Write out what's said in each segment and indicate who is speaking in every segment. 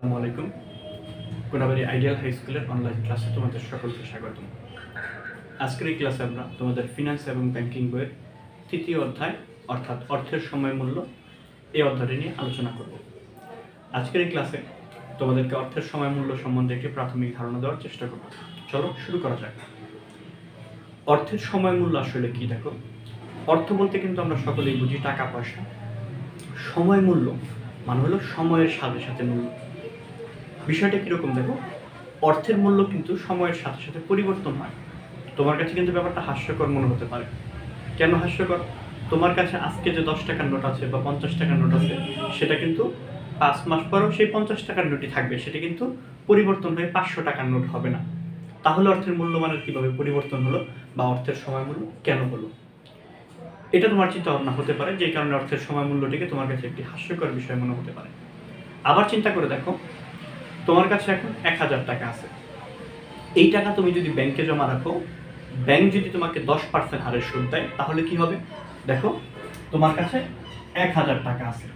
Speaker 1: আসসালামু আলাইকুম। Konabari ideal high স্কুলের অনলাইন ক্লাসে তোমাদের সকলকে স্বাগতম। আজকের এই ক্লাসে আমরা তোমাদের ফিনান্স এবং ব্যাংকিং বইয়ের তৃতীয় অধ্যায় অর্থাৎ অর্থের সময় মূল্য এই অধ্যায়টি নিয়ে আলোচনা করব। আজকের এই ক্লাসে তোমাদেরকে অর্থের সময় মূল্য সম্বন্ধে একটি প্রাথমিক ধারণা দেওয়ার চেষ্টা করব। চলো শুরু করা যাক। অর্থের সময় মূল্য আসলে কি? দেখো, অর্থ বলতে কিন্তু আমরা সকলেই বুঝি টাকা পয়সা। সময় মূল্য মানে হলো সময়ের সাথে সাথে মূল্য। বিষয়টা কীরকম দেখো, অর্থের মূল্য কিন্তু সময়ের সাথে সাথে পরিবর্তন হয়। তোমার কাছে কিন্তু ব্যাপারটা হাস্যকর মনে হতে পারে। কেন হাস্যকর? তোমার কাছে আজকে যে 10 টাকার নোট আছে বা 50 টাকার নোট আছে, সেটা কিন্তু 5 মাস পরেও সেই 50 টাকার নোটই থাকবে, সেটা কিন্তু পরিবর্তন হয়ে 500 টাকার নোট হবে না। তাহলে অর্থের মূল্যমানের কীভাবে পরিবর্তন হলো বা অর্থের সময় মূল্য কেন হলো, এটা তোমার চিন্তা ভাবনা হতে পারে, যে কারণে অর্থের সময় মূল্যটিকে তোমার কাছে একটি হাস্যকর বিষয় মনে হতে পারে। আবার চিন্তা করে দেখো, তোমার কাছে এখন 1000 টাকা আছে। এই টাকা তুমি যদি ব্যাংকে জমা রাখো, ব্যাংক যদি তোমাকে 10% হারে সুদ দেয়, তাহলে কি হবে? দেখো, তোমার কাছে 1000 টাকা আছে,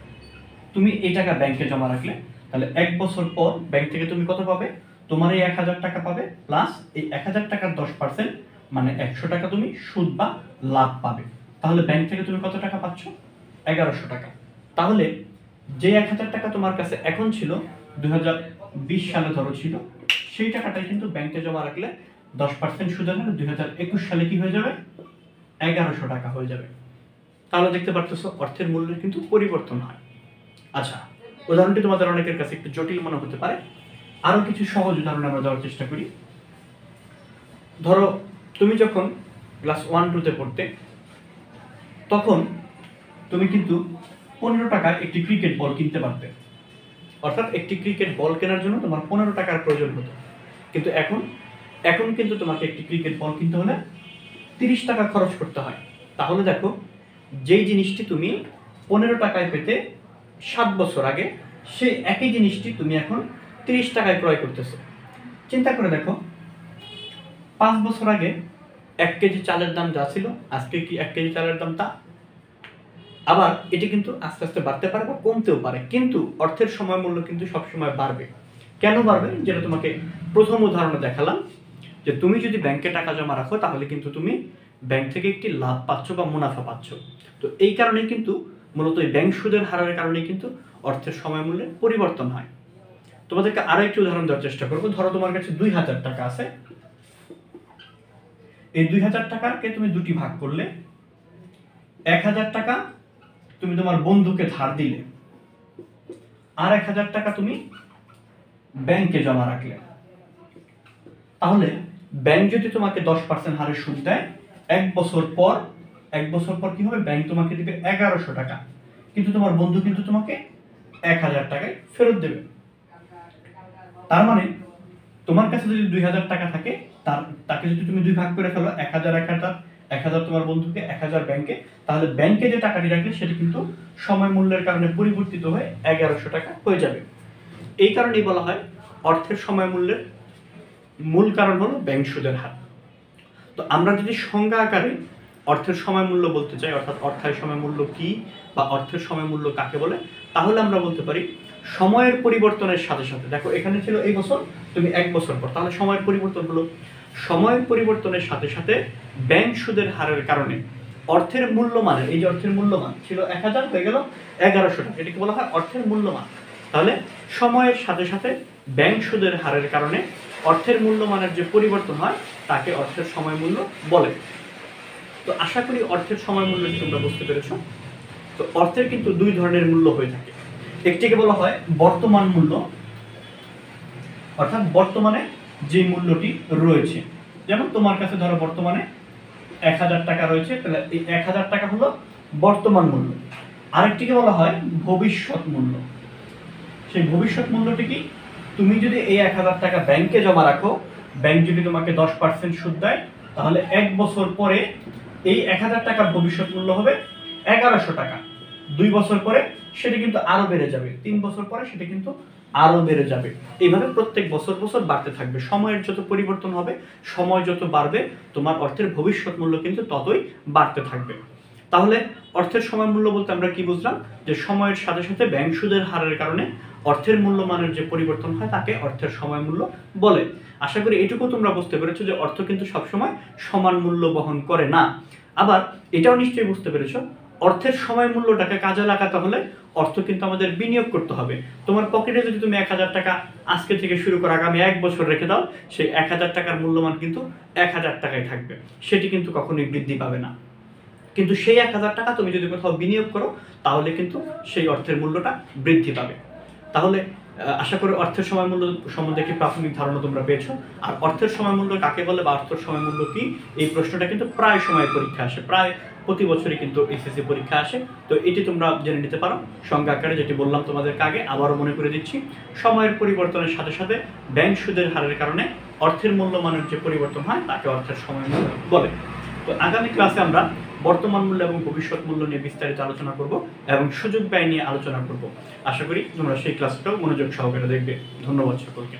Speaker 1: তুমি এই টাকা ব্যাংকে জমা রাখলে, তাহলে 1 বছর পর ব্যাংক থেকে তুমি কত পাবে? তোমার এই 1000 টাকা পাবে, প্লাস এই 1000 টাকার 10% মানে 100 টাকা তুমি সুদ বা লাভ পাবে। তাহলে ব্যাংক থেকে তুমি কত টাকা পাচ্ছ? 1100 টাকা। তাহলে যে 1000 টাকা তোমার কাছে এখন ছিল, 2020 সালে ধরো ছিল, সেই টাকাটাই কিন্তু ব্যাংকে জমা রাখলে 10% সুদের হারে 2021 সালে কি হয়ে যাবে? 1100 টাকা হয়ে যাবে। তাহলে দেখতে পারতেছো অর্থের মূল্যের কিন্তু পরিবর্তন হয়। আচ্ছা, উদাহরণটি তোমাদের অনেকের কাছে একটু জটিল মনে হতে পারে, আরো কিছু সহজ উদাহরণ আমরা দেওয়ার চেষ্টা করি। ধরো, তুমি যখন ক্লাস 1-2 পড়তে, তখন তুমি কিন্তু 15 টাকায় একটি ক্রিকেট বল কিনতে পারতে। অর্থাৎ একটি ক্রিকেট বল কেনার জন্য তোমার 15 টাকার প্রয়োজন হতো। কিন্তু এখন কিন্তু তোমাকে একটি ক্রিকেট বল কিনতে হলে 30 টাকা খরচ করতে হয়। তাহলে দেখো, যেই জিনিসটি তুমি 15 টাকায় পেতে 7 বছর আগে, সেই একই জিনিসটি তুমি এখন 30 টাকায় ক্রয় করতেছো। চিন্তা করে দেখো, 5 বছর আগে 1 কেজি চালের দাম যা ছিল, আজকে কি 1 কেজি চালের দাম তা? আবার এটি কিন্তু আস্তে আস্তে বাড়তে পারে বা কমতেও পারে, কিন্তু অর্থের সময় মূল্য কিন্তু সবসময় বাড়বে। কেন বাড়বে? যেটা তোমাকে প্রথম উদাহরণে দেখালাম, যে তুমি যদি ব্যাংকে টাকা জমা রাখো, তাহলে কিন্তু তুমি ব্যাংক থেকে একটি লাভ পাচ্ছ বা মুনাফা পাচ্ছ। তো এই কারণে কিন্তু মূলত এই ব্যাংক সুদের হারের কারণে কিন্তু অর্থের সময় মূল্যের পরিবর্তন হয়। তোমাদেরকে আরো একটি উদাহরণ দেওয়ার চেষ্টা করবো। ধরো, তোমার কাছে 2000 টাকা আছে। এই 2000 টাকাকে তুমি দুটি ভাগ করলে, 1000 টাকা তুমি তোমার বন্ধুকে ধার দিলে, আর 1000 টাকা তুমি ব্যাংকে জমা রাখলে। তাহলে ব্যাংক যদি তোমাকে 10% হারে সুদ দেয়, 1 বছর পর কি হবে? ব্যাংক তোমাকে দিবে 1100 টাকা, কিন্তু তোমার বন্ধু কিন্তু তোমাকে 1000 টাকায় ফেরত দেবে। তার মানে তোমার কাছে যদি 2000 টাকা থাকে, তাকে যদি তুমি দুই ভাগ করে ফেলো, 1000 তোমার বন্ধুকে, 1000 ব্যাংকে, তাহলে ব্যাংকে যে টাকাটি রাখলে সেটা কিন্তু সময় মূল্যের কারণে পরিবর্তিত হয়ে 1100 টাকা হয়ে যাবে। এই কারণেই বলা হয় অর্থের সময় মূল্যের মূল কারণ হলো ব্যাংক সুদের হার। তো আমরা যদি সংজ্ঞা আকারে অর্থের সময় মূল্য বলতে চাই, অর্থাৎ অর্থের সময় মূল্য কি বা অর্থের সময় মূল্য কাকে বলে, তাহলে আমরা বলতে পারি সময়ের পরিবর্তনের সাথে সাথে, দেখো এখানে ছিল এই বছর, তুমি 1 বছর পর, তাহলে সময়ের পরিবর্তন হলো। সময়ের পরিবর্তনের সাথে সাথে ব্যাংক সুদের হারের কারণে অর্থের মূল্যমানের, এই যে অর্থের মূল্যমান ছিল 1000 হয়ে গেল 1100 টাকা, এটাকে বলা হয় অর্থের মূল্যমান। তাহলে সময়ের সাথে সাথে ব্যাংক সুদের হারের কারণে অর্থের মূল্যমানের যে পরিবর্তন হয়, তাকে অর্থের সময় মূল্য বলে। তো আশা করি অর্থের সময় মূল্য তোমরা বুঝতে পেরেছো। তো অর্থের কিন্তু দুই ধরনের মূল্য হয়ে থাকে। একটিকে বলা হয় বর্তমান মূল্য, অর্থাৎ বর্তমানে যে মূল্যটি রয়েছে। যেমন তোমার কাছে ধরো বর্তমানে 1000 টাকা রয়েছে, তাহলে এই 1000 টাকা হলো বর্তমান মূল্য। আরেকটিকে বলা হয় ভবিষ্যৎ মূল্য। সেই ভবিষ্যৎ মূল্যটি কি? তুমি যদি এই 1000 টাকা ব্যাংকে জমা রাখো, ব্যাংক যদি তোমাকে 10% সুদ দেয়, তাহলে 1 বছর পরে এই 1000 টাকার ভবিষ্যৎ মূল্য হবে 1100 টাকা। 2 বছর পরে সেটা কিন্তু আরো বেড়ে যাবে, 3 বছর পরে সেটা কিন্তু আরো বেড়ে যাবে। এইভাবে প্রত্যেক বছর বাড়তে থাকবে। সময়ের যত পরিবর্তন হবে, সময় যত বাড়বে, তোমার অর্থের ভবিষ্যৎ মূল্য কিন্তু ততই বাড়তে থাকবে। তাহলে অর্থের সময় মূল্য বলতে আমরা কি বুঝলাম, যে সময়ের সাথে সাথে ব্যাংক সুদের হারের কারণে অর্থের মূল্যমানের যে পরিবর্তন হয় তাকে অর্থের সময় মূল্য বলে। আশা করি এটুকু তোমরা বুঝতে পেরেছো যে অর্থ কিন্তু সবসময় সমান মূল্য বহন করে না। আবার এটাও নিশ্চয়ই বুঝতে পেরেছো, অর্থের সময় মূল্যটাকে কাজে লাগাতে হলে অর্থ কিন্তু আমাদের বিনিয়োগ করতে হবে। তোমার পকেটে যদি তুমি 1000 টাকা আজকে থেকে শুরু করে আগামী 1 বছর রেখে দাও, সেই 1000 টাকার মূল্যমান কিন্তু 1000 টাকায় থাকবে, সেটি কিন্তু কখনোই বৃদ্ধি পাবে না। কিন্তু সেই 1000 টাকা তুমি যদি কোথাও বিনিয়োগ করো তাহলে কিন্তু সেই অর্থের মূল্যটা বৃদ্ধি পাবে। তাহলে আশা করি অর্থের সময় মূল্য সম্বন্ধে একটি প্রাথমিক ধারণা তোমরা পেয়েছো। আর অর্থের সময় মূল্য কাকে বলে বা অর্থের সময় মূল্য কি, এই প্রশ্নটা কিন্তু প্রায় সময় পরীক্ষা আসে, প্রায় প্রতি বছরই কিন্তু এসএসসি পরীক্ষা আসে। তো এটি তোমরা জেনে নিতে পারো সংজ্ঞা আকারে, যেটি বললাম তোমাদেরকে আগে, আবারও মনে করে দিচ্ছি। সময়ের পরিবর্তনের সাথে সাথে ব্যাংক সুদের হারের কারণে অর্থের মূল্যমানের যে পরিবর্তন হয় তাকে অর্থের সময় মূল্য বলে। তো আগামী ক্লাসে আমরা বর্তমান মূল্য এবং ভবিষ্যৎ মূল্য নিয়ে বিস্তারিত আলোচনা করব এবং সুযোগ ব্যয় নিয়ে আলোচনা করব। আশা করি তোমরা সেই ক্লাসটাও মনোযোগ সহকারে দেখবে। ধন্যবাদ সকলকে।